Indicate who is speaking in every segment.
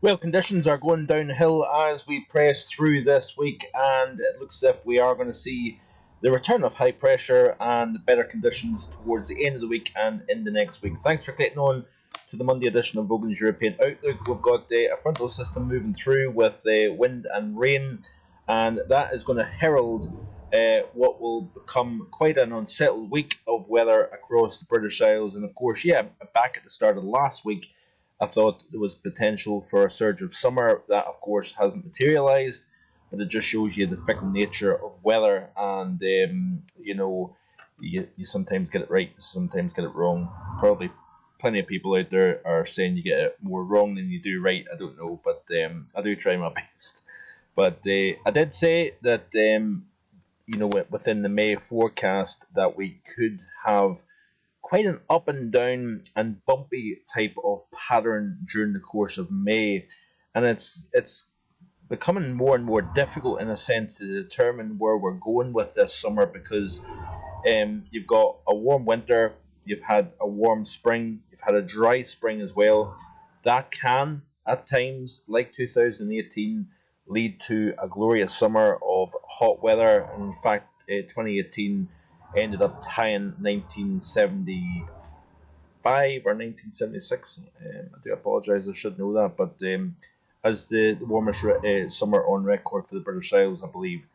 Speaker 1: Well, conditions are going downhill as we press through this week, and it looks as if we are going to see the return of high pressure and better conditions towards the end of the week and in the next week. Thanks for clicking on to the Monday edition of Vogan's European Outlook. We've got a frontal system moving through with wind and rain, and that is going to herald what will become quite an unsettled week of weather across the British Isles. And of course, back at the start of last week, I thought there was potential for a surge of summer. That, of course, hasn't materialised, but it just shows you the fickle nature of weather. And, you sometimes get it right, sometimes get it wrong. Probably plenty of people out there are saying you get it more wrong than you do right. I don't know, but I do try my best. But I did say that, within the May forecast that we could have quite an up and down and bumpy type of pattern during the course of May, and it's becoming more and more difficult in a sense to determine where we're going with this summer because you've got a warm winter, you've had a warm spring, you've had a dry spring as well. That can at times, like 2018, lead to a glorious summer of hot weather. And in fact, 2018 ended up tying 1975 or 1976. I do apologise, I should know that, but as the warmest summer on record for the British Isles, I believe.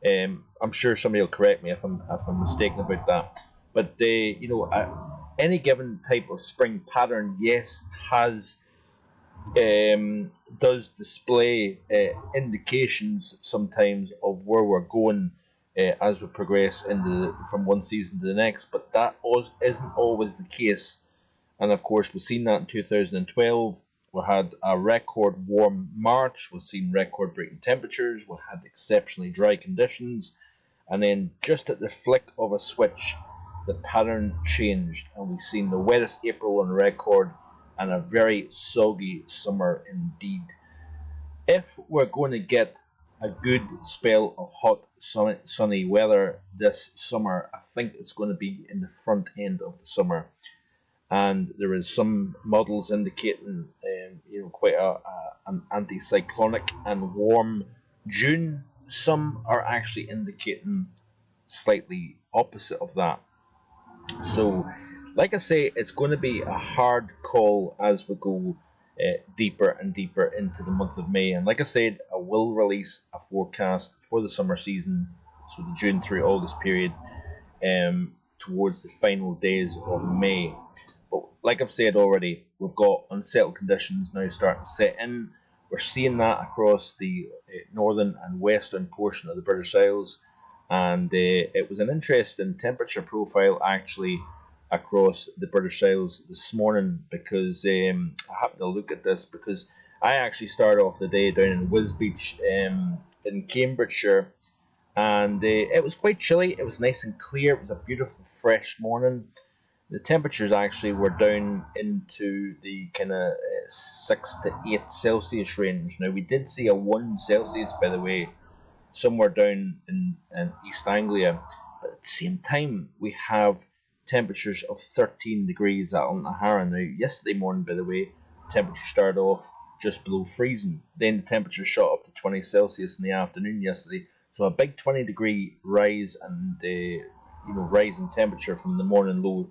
Speaker 1: I'm sure somebody will correct me if I'm mistaken about that. But any given type of spring pattern, yes, does display indications sometimes of where we're going as we progress from one season to the next, but that isn't always the case. And of course, we've seen that in 2012. We had a record warm March, we've seen record breaking temperatures, we had exceptionally dry conditions, and then just at the flick of a switch, the pattern changed, and we've seen the wettest April on record and a very soggy summer indeed. If we're going to get a good spell of hot, sunny weather this summer, I think it's going to be in the front end of the summer. And there is some models indicating, quite an anticyclonic and warm June. Some are actually indicating slightly opposite of that. So, like I say, it's going to be a hard call as we go deeper and deeper into the month of May. And like I said, I will release a forecast for the summer season, so the June through August period, towards the final days of May. But like I've said already, we've got unsettled conditions now starting to set in. We're seeing that across the northern and western portion of the British Isles. And it was an interesting temperature profile actually across the British Isles this morning because I happened to look at this because I actually started off the day down in Wisbech in Cambridgeshire, and it was quite chilly. It was nice and clear. It was a beautiful fresh morning. The temperatures actually were down into the kind of 6 to 8 Celsius range. Now we did see a 1 Celsius, by the way, somewhere down in East Anglia, but at the same time we have temperatures of 13 degrees at Altnahara. Now, yesterday morning, by the way, temperature started off just below freezing. Then the temperature shot up to 20 Celsius in the afternoon yesterday. So a big 20 degree rise and rise in temperature from the morning low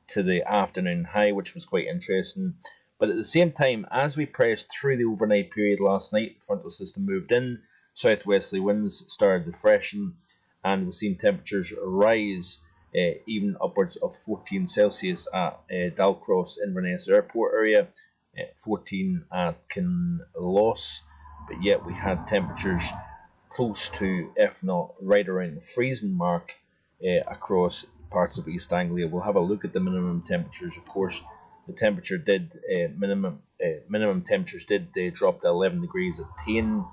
Speaker 1: to the afternoon high, which was quite interesting. But at the same time, as we pressed through the overnight period last night, the frontal system moved in, southwesterly winds started to freshen, and we've seen temperatures rise even upwards of 14 Celsius at Dalcross Inverness Airport area, 14 at Kinloss, but yet we had temperatures close to, if not right around the freezing mark across parts of East Anglia. We'll have a look at the minimum temperatures. Of course, the temperature did minimum temperatures did drop to 11 degrees at Tain,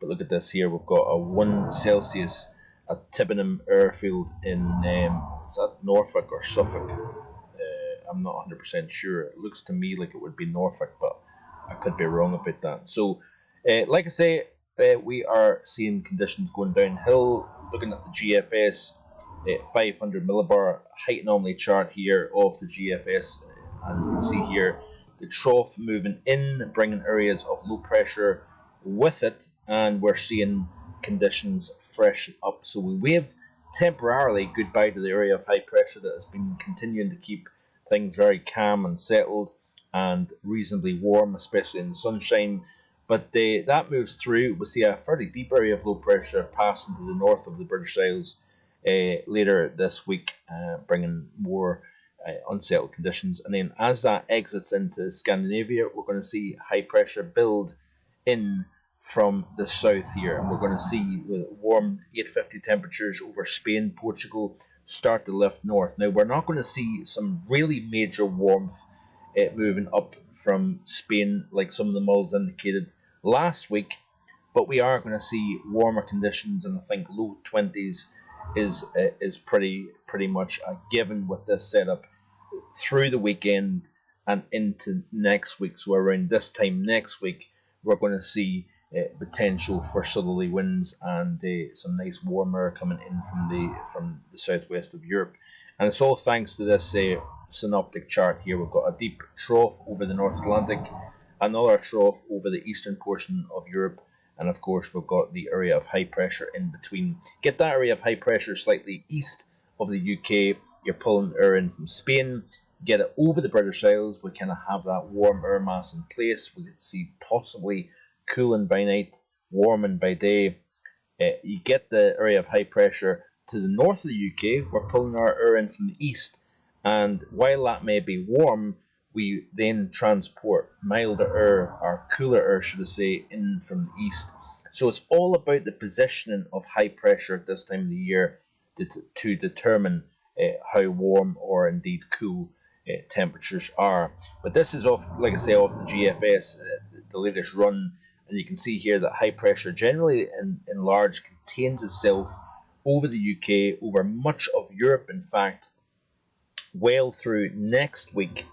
Speaker 1: but look at this here. We've got a 1 Celsius at Tibbenham Airfield in is that Norfolk or Suffolk? I'm not 100% sure. It looks to me like it would be Norfolk, but I could be wrong about that. So, like I say, we are seeing conditions going downhill. Looking at the GFS, 500 millibar height anomaly chart here of the GFS, and you can see here the trough moving in, bringing areas of low pressure with it, and we're seeing conditions freshen up. So we wave temporarily goodbye to the area of high pressure that has been continuing to keep things very calm and settled and reasonably warm, especially in the sunshine. But that moves through. We'll see a fairly deep area of low pressure passing to the north of the British Isles later this week, bringing more unsettled conditions. And then as that exits into Scandinavia, we're going to see high pressure build in from the south here, and we're going to see warm 850 temperatures over Spain, Portugal start to lift north. Now, we're not going to see some really major warmth moving up from Spain like some of the models indicated last week, but we are going to see warmer conditions, and I think low 20s is pretty much a given with this setup through the weekend and into next week. So around this time next week, we're going to see potential for southerly winds and some nice warm air coming in from the southwest of Europe. And it's all thanks to this synoptic chart here. We've got a deep trough over the North Atlantic, another trough over the eastern portion of Europe, and of course we've got the area of high pressure in between. Get that area of high pressure slightly east of the UK, you're pulling air in from Spain. Get it over the British Isles, we kind of have that warm air mass in place. We see possibly cooling by night, warming by day. You get the area of high pressure to the north of the UK, we're pulling our air in from the east, and while that may be warm, we then transport milder air, or cooler air should I say, in from the east. So it's all about the positioning of high pressure at this time of the year to determine how warm or indeed cool temperatures are. But this is off, like I say, off the GFS, the latest run, and you can see here that high pressure generally in large contains itself over the UK, over much of Europe, in fact, well through next week.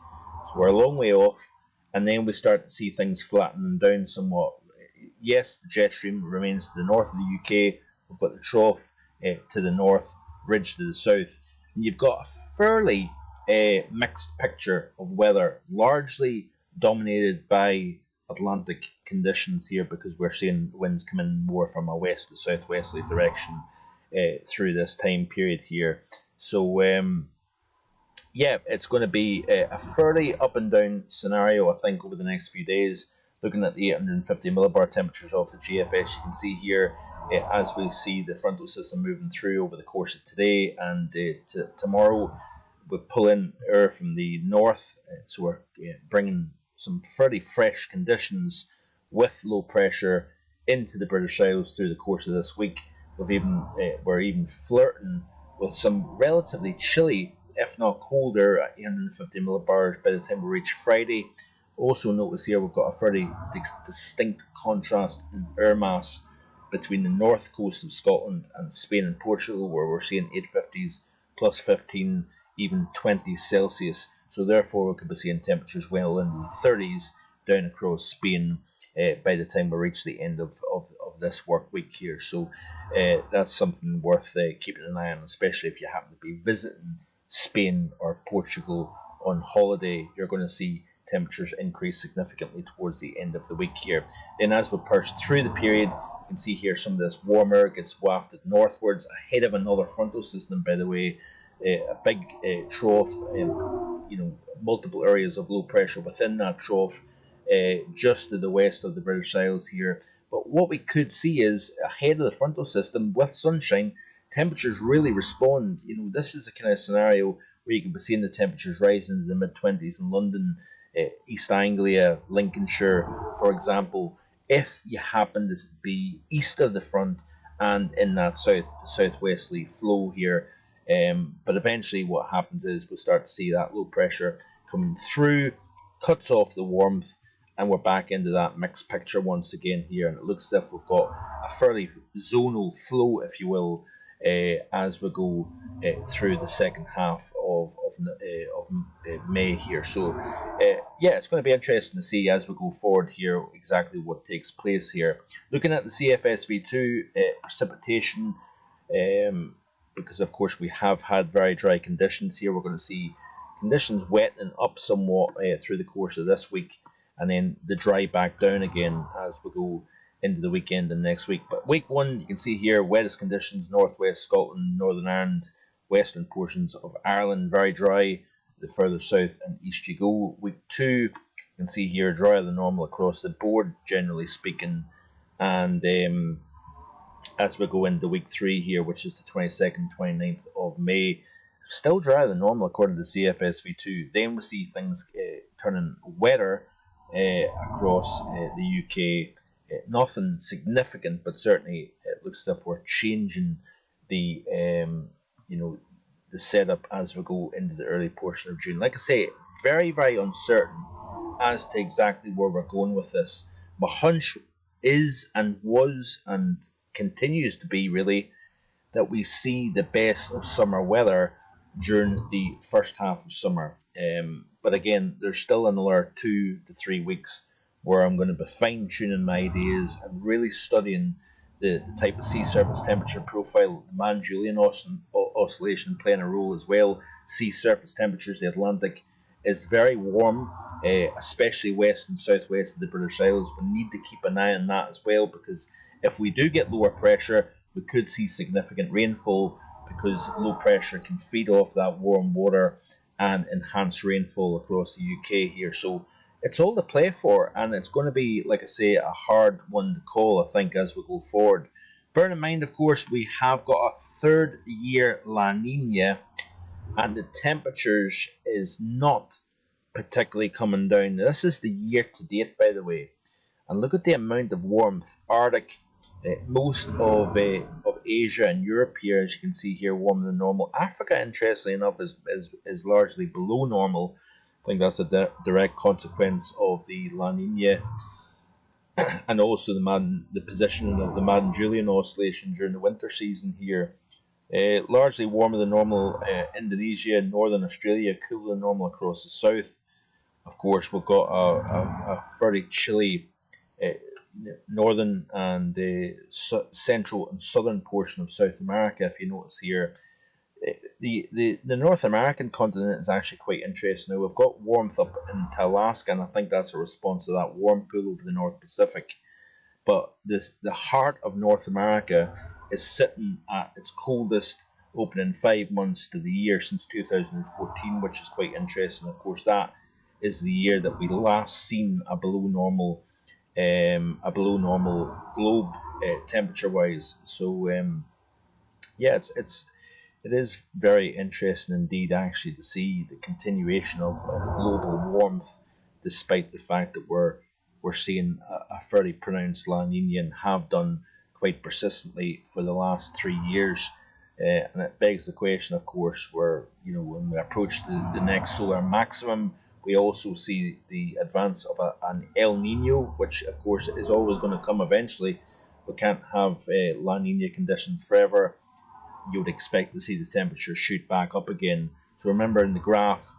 Speaker 1: So we're a long way off, and then we start to see things flattening down somewhat. Yes, the jet stream remains to the north of the UK. We've got the trough to the north, ridge to the south, and you've got a fairly mixed picture of weather, largely dominated by Atlantic conditions here, because we're seeing winds come in more from a west to southwesterly direction through this time period here. So yeah, it's going to be a fairly up and down scenario, I think, over the next few days. Looking at the 850 millibar temperatures off the GFS, you can see here as we see the frontal system moving through over the course of today and tomorrow, we pull in air from the north, so we're bringing some fairly fresh conditions with low pressure into the British Isles through the course of this week. We're even flirting with some relatively chilly, if not colder, at 850 millibars by the time we reach Friday. Also notice here we've got a fairly distinct contrast in air mass between the north coast of Scotland and Spain and Portugal, where we're seeing 850s plus 15, even 20 Celsius. So therefore we could be seeing temperatures well into the 30s down across Spain by the time we reach the end of this work week here. So that's something worth keeping an eye on, especially if you happen to be visiting Spain or Portugal on holiday. You're going to see temperatures increase significantly towards the end of the week here. Then as we push through the period, you can see here some of this warmer gets wafted northwards ahead of another frontal system, by the way, a big trough, multiple areas of low pressure within that trough, just to the west of the British Isles here. But what we could see is ahead of the frontal system with sunshine, temperatures really respond. This is the kind of scenario where you could be seeing the temperatures rise into the mid-20s in London, East Anglia, Lincolnshire, for example, if you happen to be east of the front and in that southwesterly flow here. But eventually what happens is we'll start to see that low pressure coming through, cuts off the warmth, and we're back into that mixed picture once again here. And it looks as if we've got a fairly zonal flow, if you will, as we go through the second half of May here. So it's going to be interesting to see as we go forward here exactly what takes place here. Looking at the CFSV2 precipitation, because of course we have had very dry conditions here, we're going to see conditions wetting up somewhat through the course of this week, and then the dry back down again as we go into the weekend and next week. But week 1, you can see here, wettest conditions, northwest Scotland, Northern Ireland, western portions of Ireland, very dry. The further south and east you go. Week 2, you can see here, drier than normal across the board, generally speaking. And as we go into week 3 here, which is the 22nd, 29th of May, still drier than normal according to CFSV2. Then we see things turning wetter across the UK. Nothing significant, but certainly it looks as if we're changing the the setup as we go into the early portion of June. Like I say, very, very uncertain as to exactly where we're going with this. My hunch is and was and continues to be really that we see the best of summer weather during the first half of summer. But again, there's still another 2 to 3 weeks where I'm going to be fine-tuning my ideas and really studying the type of sea surface temperature profile, the Mann-Julian oscillation playing a role as well. Sea surface temperatures, the Atlantic is very warm, especially west and southwest of the British Isles. We need to keep an eye on that as well, because if we do get lower pressure, we could see significant rainfall, because low pressure can feed off that warm water and enhance rainfall across the UK here. So it's all to play for, and it's going to be, like I say, a hard one to call, I think, as we go forward. Bear in mind, of course, we have got a third-year La Nina, and the temperatures is not particularly coming down. This is the year-to-date, by the way. And look at the amount of warmth. Arctic, most of Asia and Europe here, as you can see here, warmer than normal. Africa, interestingly enough, is largely below normal. I think that's a direct consequence of the La Nina and also the positioning of the Mann-Julian oscillation during the winter season here. Largely warmer than normal Indonesia, northern Australia, cooler than normal across the south. Of course, we've got a fairly chilly northern and central and southern portion of South America, if you notice here. The North American continent is actually quite interesting. Now, we've got warmth up into Alaska, and I think that's a response to that warm pool over the North Pacific. But the heart of North America is sitting at its coldest opening 5 months to the year since 2014, which is quite interesting. Of course, that is the year that we last seen a below normal globe temperature wise. So yeah, it is very interesting indeed, actually, to see the continuation of global warmth, despite the fact that we're seeing a fairly pronounced La Nina and have done quite persistently for the last 3 years. And it begs the question, of course, where when we approach the next solar maximum, we also see the advance of an El Nino, which of course is always going to come eventually. We can't have La Nina conditions forever. You would expect to see the temperature shoot back up again. So remember, in the graph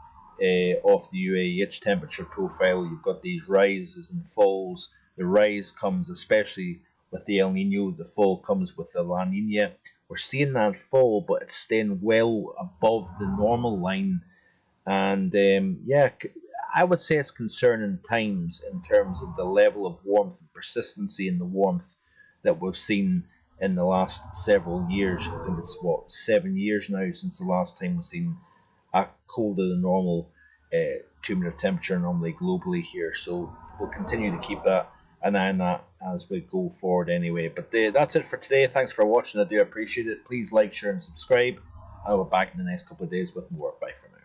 Speaker 1: of the UAH temperature profile, you've got these rises and falls. The rise comes especially with the El Nino, the fall comes with the La Nina. We're seeing that fall, but it's staying well above the normal line. And I would say it's concerning times in terms of the level of warmth and persistency in the warmth that we've seen in the last several years. I think it's 7 years now since the last time we've seen a colder than normal 2-meter temperature normally globally here. So we'll continue to keep an eye on that as we go forward anyway. But that's it for today. Thanks for watching. I do appreciate it. Please like, share and subscribe. I'll be back in the next couple of days with more. Bye for now.